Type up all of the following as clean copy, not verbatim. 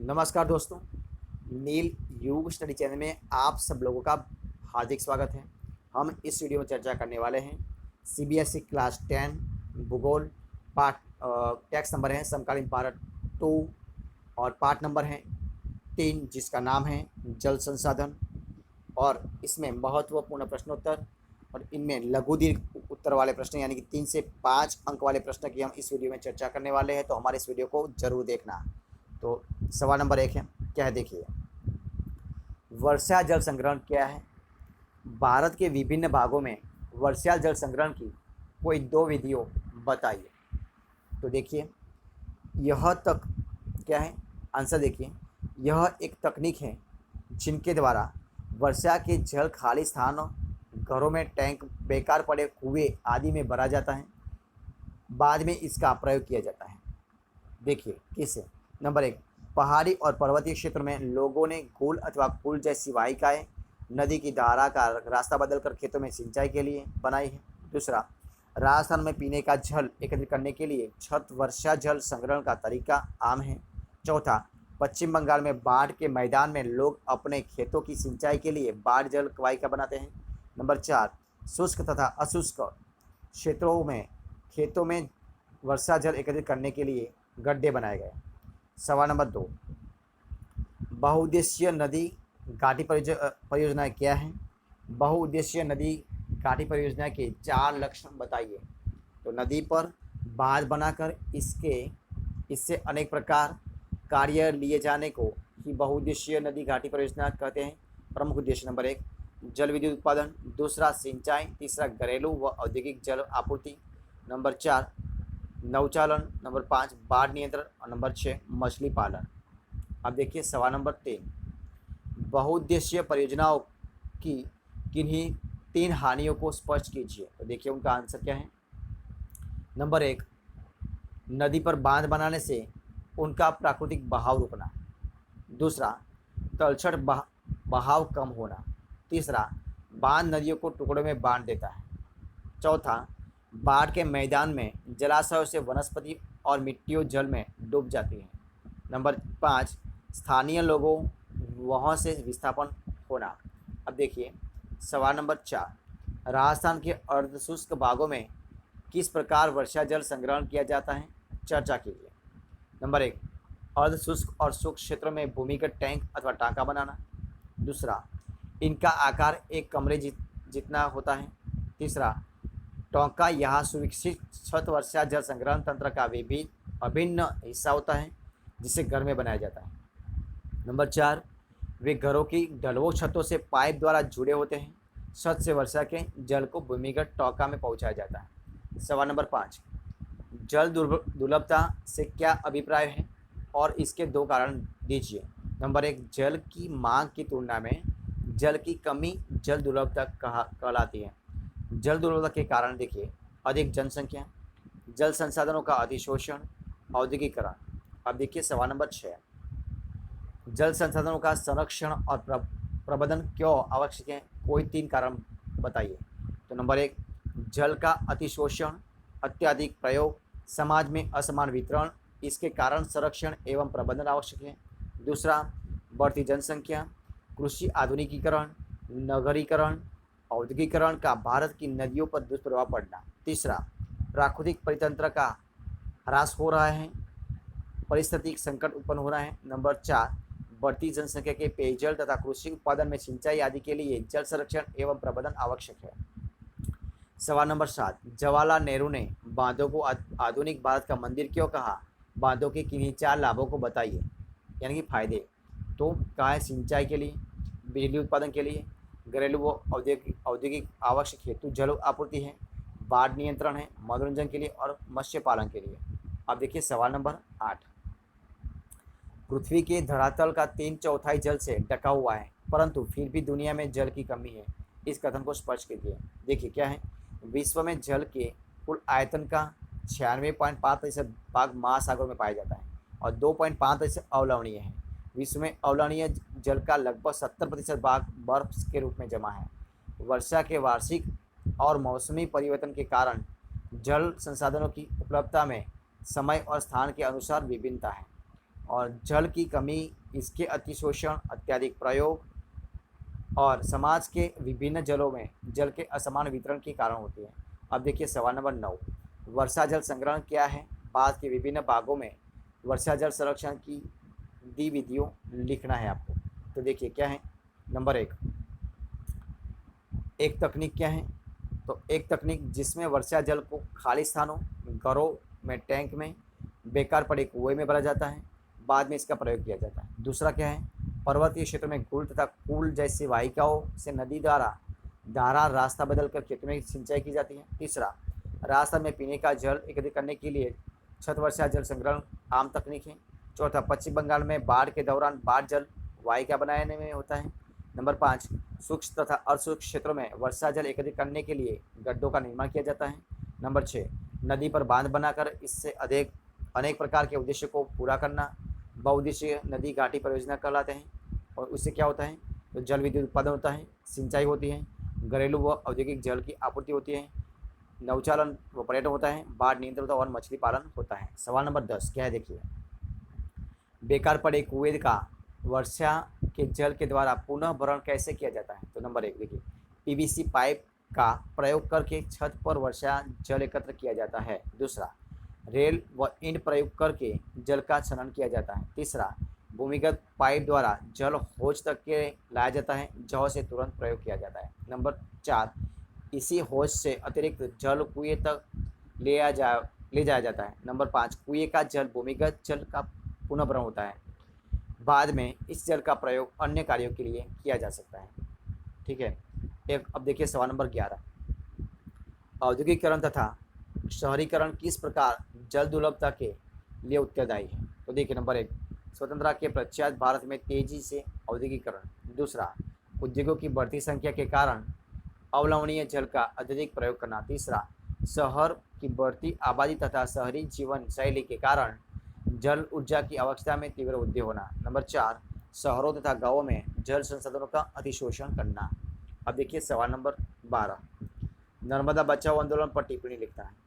नमस्कार दोस्तों, नील युग स्टडी चैनल में आप सब लोगों का हार्दिक स्वागत है। हम इस वीडियो में चर्चा करने वाले हैं सीबीएसई क्लास 10 भूगोल पार्ट टेक्स्ट नंबर है समकालीन पार्ट 2 और पार्ट नंबर है 3 जिसका नाम है जल संसाधन। और इसमें महत्वपूर्ण प्रश्नोत्तर और इनमें लघु दीर्घ उत्तर वाले प्रश्न यानी कि 3 से 5 अंक वाले प्रश्न की हम इस वीडियो में चर्चा करने वाले हैं, तो हमारे इस वीडियो को जरूर देखना। तो सवाल नंबर 1 है, क्या है देखिए, वर्षा जल संग्रहण क्या है? भारत के विभिन्न भागों में वर्षा जल संग्रहण की कोई दो विधियों बताइए। तो देखिए, यह तक क्या है आंसर देखिए, यह एक तकनीक है जिनके द्वारा वर्षा के जल खाली स्थानों, घरों में टैंक, बेकार पड़े कुएं आदि में भरा जाता है। बाद में इसका प्रयोग किया जाता है। देखिए किसे। नंबर 1, पहाड़ी और पर्वतीय क्षेत्र में लोगों ने गोल अथवा पुल जैसी वाहिकाएं नदी की धारा का रास्ता बदलकर खेतों में सिंचाई के लिए बनाई है। दूसरा, राजस्थान में पीने का जल एकत्रित करने के लिए छत वर्षा जल संग्रहण का तरीका आम है। चौथा, पश्चिम बंगाल में बाढ़ के मैदान में लोग अपने खेतों की सिंचाई के लिए बाढ़ जल वाहिका बनाते हैं। नंबर 4, शुष्क तथा अशुष्क क्षेत्रों में खेतों में वर्षा जल एकत्रित करने के लिए गड्ढे बनाए गए। सवाल नंबर 2, बहुउद्देशीय नदी घाटी परियोजना क्या है? बहुउद्देशीय नदी घाटी परियोजना के 4 लक्षण बताइए। तो नदी पर बांध बनाकर इससे अनेक प्रकार कार्य लिए जाने को ही बहुउद्देशीय नदी घाटी परियोजना कहते हैं। प्रमुख उद्देश्य नंबर 1, जल विद्युत उत्पादन। दूसरा, सिंचाई। तीसरा, घरेलू व औद्योगिक जल आपूर्ति। नंबर 4, नौचालन। नंबर 5, बाढ़ नियंत्रण। और नंबर 6, मछली पालन। अब देखिए सवाल नंबर 3, बहुउद्देशीय परियोजनाओं की किन्हीं 3 हानियों को स्पष्ट कीजिए। तो देखिए उनका आंसर क्या है। नंबर 1, नदी पर बांध बनाने से उनका प्राकृतिक बहाव रुकना। दूसरा, तलछट बहाव कम होना। तीसरा, बांध नदियों को टुकड़ों में बांध देता है। चौथा, बाढ़ के मैदान में जलाशयों से वनस्पति और मिट्टियों जल में डूब जाती है। नंबर 5, स्थानीय लोगों वहाँ से विस्थापन होना। अब देखिए सवाल नंबर 4, राजस्थान के अर्धशुष्क भागों में किस प्रकार वर्षा जल संग्रहण किया जाता है? चर्चा कीजिए। नंबर 1, अर्धशुष्क और शुष्क क्षेत्रों में भूमिगत टैंक अथवा टांका बनाना। दूसरा, इनका आकार एक कमरे जितना होता है। तीसरा, टोंका यहाँ सुविकसित छत वर्षा जल संग्रहण तंत्र का अभिन्न हिस्सा होता है जिसे घर में बनाया जाता है। नंबर 4, वे घरों की ढलवों छतों से पाइप द्वारा जुड़े होते हैं। छत से वर्षा के जल को भूमिगत टोंका में पहुंचाया जाता है। सवाल नंबर 5, जल दुर्लभता से क्या अभिप्राय है और इसके 2 कारण दीजिए। नंबर 1, जल की मांग की तुलना में जल की कमी जल दुर्लभता कहलाती है। जल दुर्लभता के कारण देखिए, अधिक जनसंख्या, जल संसाधनों का अतिशोषण, औद्योगिकरण। अब देखिए सवाल नंबर 6, जल संसाधनों का संरक्षण और प्रबंधन क्यों आवश्यक है? कोई 3 कारण बताइए। तो नंबर 1, जल का अतिशोषण, अत्यधिक प्रयोग, समाज में असमान वितरण, इसके कारण संरक्षण एवं प्रबंधन आवश्यक है। दूसरा, बढ़ती जनसंख्या, कृषि आधुनिकीकरण, नगरीकरण, औद्योगिकरण का भारत की नदियों पर दुष्प्रभाव पड़ना। तीसरा, प्राकृतिक परितंत्र का ह्रास हो रहा है, पारिस्थितिक संकट उत्पन्न हो रहा है। नंबर 4, बढ़ती जनसंख्या के पेयजल तथा कृषि उत्पादन में सिंचाई आदि के लिए जल संरक्षण एवं प्रबंधन आवश्यक है। सवाल नंबर 7, जवाहरलाल नेहरू ने बांधों को आधुनिक भारत का मंदिर क्यों कहा? बांधों के किन्हीं 4 लाभों को बताइए, यानी कि फायदे। तो कहा है सिंचाई के लिए, बिजली उत्पादन के लिए, घरेलू व औद्योगिक आवश्यक हेतु जल आपूर्ति है, बाढ़ नियंत्रण है, मनोरंजन के लिए और मत्स्य पालन के लिए। अब देखिए सवाल नंबर 8, पृथ्वी के धरातल का 3/4 जल से ढका हुआ है परंतु फिर भी दुनिया में जल की कमी है, इस कथन को स्पष्ट कीजिए। देखिए क्या है, विश्व में जल के कुल आयतन का 96.5% भाग महासागर में पाया जाता है और 2.5% अवलवणीय है। विश्व में अवलवणीय जल का लगभग 70% भाग बर्फ के रूप में जमा है। वर्षा के वार्षिक और मौसमी परिवर्तन के कारण जल संसाधनों की उपलब्धता में समय और स्थान के अनुसार विभिन्नता है। और जल की कमी, इसके अतिशोषण, अत्यधिक प्रयोग और समाज के विभिन्न जलों में जल के असमान वितरण के कारण होती है। अब देखिए सवाल नंबर 9, वर्षा जल संग्रहण क्या है? भारत के विभिन्न भागों में वर्षा जल संरक्षण की गतिविधियों लिखना है आपको। तो देखिए क्या है, नंबर 1, एक तकनीक क्या है? तो एक तकनीक जिसमें वर्षा जल को खाली स्थानों, घरों में, टैंक में, बेकार पड़े कुएं में भरा जाता है, बाद में इसका प्रयोग किया जाता है। दूसरा क्या है, पर्वतीय क्षेत्र में कुल तथा कुल जैसी वाहिकाओं से नदी द्वारा धारा रास्ता बदलकर खेतों में सिंचाई की जाती है। तीसरा, राजस्थान में पीने का जल एकत्रित करने के लिए छत वर्षा जल संग्रहण आम तकनीक है। चौथा, पश्चिम बंगाल में बाढ़ के दौरान बाढ़ जल वाहिका बनाने में होता है। नंबर 5, सूक्ष्म तथा असूक्ष्म क्षेत्रों में वर्षा जल एकत्रित करने के लिए गड्ढों का निर्माण किया जाता है। नंबर 6, नदी पर बांध बनाकर इससे अधिक अनेक प्रकार के उद्देश्य को पूरा करना बहुउद्देशीय नदी घाटी परियोजना कहलाते हैं। और उससे क्या होता है, तो जल विद्युत उत्पादन होता है, सिंचाई होती है, घरेलू व औद्योगिक जल की आपूर्ति होती है, नौचालन व पर्यटन होता है, बाढ़ नियंत्रण और मछली पालन होता है। सवाल नंबर 10 क्या है, देखिए, बेकार पड़े कुएं का वर्षा के जल के द्वारा पुनः भरण कैसे किया जाता है? तो नंबर 1 देखिए, पीवीसी पाइप का प्रयोग करके छत पर वर्षा जल एकत्र किया जाता है। दूसरा, रेल व इंड प्रयोग करके जल का छनन किया जाता है। तीसरा, भूमिगत पाइप द्वारा जल हौज तक के लाया जाता है, जहाँ से तुरंत प्रयोग किया जाता है। नंबर 4, इसी हौज से अतिरिक्त जल कुएं तक ले जाया जाता है। नंबर 5, कुएं का जल भूमिगत जल का पुनर्भरण होता है, बाद में इस जल का प्रयोग अन्य कार्यों के लिए किया जा सकता है। ठीक है। अब देखिए सवाल नंबर 11, औद्योगिकीकरण तथा शहरीकरण किस प्रकार जल दुर्लभता के लिए उत्तरदायी है? तो देखिए नंबर 1, स्वतंत्रता के पश्चात भारत में तेजी से औद्योगिकीकरण। दूसरा, उद्योगों की बढ़ती संख्या के कारण अवलवणीय जल का अत्यधिक प्रयोग करना। तीसरा, शहर की बढ़ती आबादी तथा शहरी जीवन शैली के कारण जल ऊर्जा की आवश्यकता में तीव्र वृद्धि होना। नंबर 4, शहरों तथा गांवों में जल संसाधनों का अतिशोषण करना। अब देखिए सवाल नंबर 12, नर्मदा बचाओ आंदोलन पर टिप्पणी लिखता है।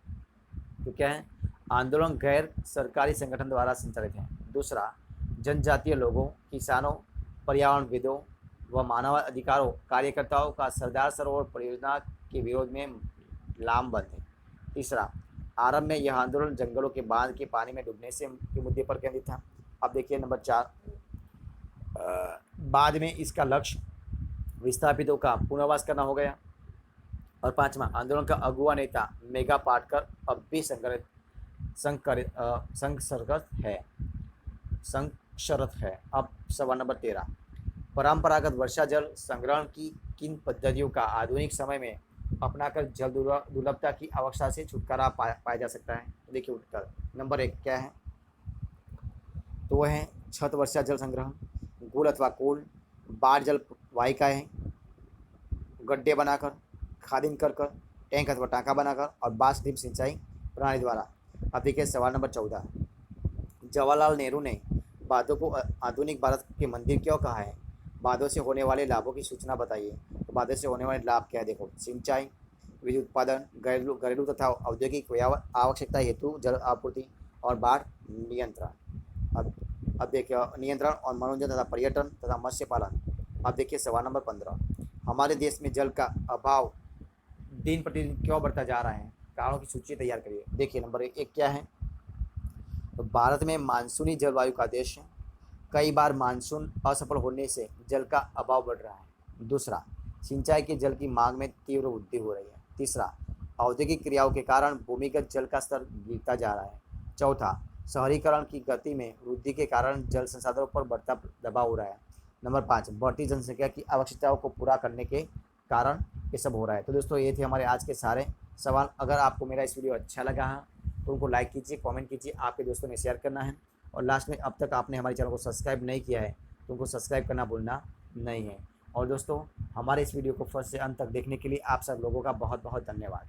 तो क्या है, आंदोलन गैर सरकारी संगठन द्वारा संचालित है। दूसरा, जनजातीय लोगों, किसानों, पर्यावरणविदों व मानवाधिकारों कार्यकर्ताओं का सरदार सरोवर परियोजना के विरोध में लामबंद है। तीसरा, आरंभ में यह आंदोलन जंगलों के बांध के पानी में डूबने से के मुद्दे पर केंद्रित था। अब देखिए नंबर 4, बाद में इसका लक्ष्य विस्थापितों का पुनर्वास करना हो गया। और 5वां, आंदोलन का अगुआ नेता मेघा पाटकर अब भी संशरत है। अब सवाल नंबर 13, परंपरागत वर्षा जल संग्रहण की किन पद्धतियों का आधुनिक समय में अपनाकर जल दुर्लभता की अवस्था से छुटकारा पाया जा सकता है? तो देखिए उत्तर नंबर 1 क्या है, तो वह है छत वर्षा जल संग्रहण, गुल अथवा कोल, बाढ़ जल वाहिकाएं, गड्ढे बनाकर, खादिन कर टैंक अथवा टाँका बनाकर और बांस ड्रिप सिंचाई प्रणाली द्वारा। अब देखिए सवाल नंबर 14, जवाहरलाल नेहरू ने बांधों को आधुनिक भारत के मंदिर क्यों कहा है? बांधों से होने वाले लाभों की सूचना बताइए। तो बांधों से होने वाले लाभ क्या है, देखो, सिंचाई, विद्युत उत्पादन, घरेलू तथा औद्योगिक आवश्यकता हेतु जल आपूर्ति और बाढ़ नियंत्रण। अब देखिए नियंत्रण और मनोरंजन तथा पर्यटन तथा मत्स्य पालन। अब देखिए सवाल नंबर 15, हमारे देश में जल का अभाव दिन प्रतिदिन क्यों बढ़ता जा रहा है? कारणों की सूची तैयार करिए। देखिए नंबर 1 क्या है, तो भारत में मानसूनी जलवायु का देश है, कई बार मानसून असफल होने से जल का अभाव बढ़ रहा है। दूसरा, सिंचाई के जल की मांग में तीव्र वृद्धि हो रही है। तीसरा, औद्योगिक क्रियाओं के कारण भूमिगत जल का स्तर गिरता जा रहा है। चौथा, शहरीकरण की गति में वृद्धि के कारण जल संसाधनों पर बढ़ता दबाव हो रहा है। नंबर 5, बढ़ती जनसंख्या की आवश्यकताओं को पूरा करने के कारण ये सब हो रहा है। तो दोस्तों ये थे हमारे आज के सारे सवाल। अगर आपको मेरा इस वीडियो अच्छा लगा है तो उनको लाइक कीजिए, कमेंट कीजिए, आपके दोस्तों ने शेयर करना है। और लास्ट में, अब तक आपने हमारे चैनल को सब्सक्राइब नहीं किया है तो उनको सब्सक्राइब करना भूलना नहीं है। और दोस्तों हमारे इस वीडियो को फर्स्ट से अंत तक देखने के लिए आप सब लोगों का बहुत बहुत धन्यवाद।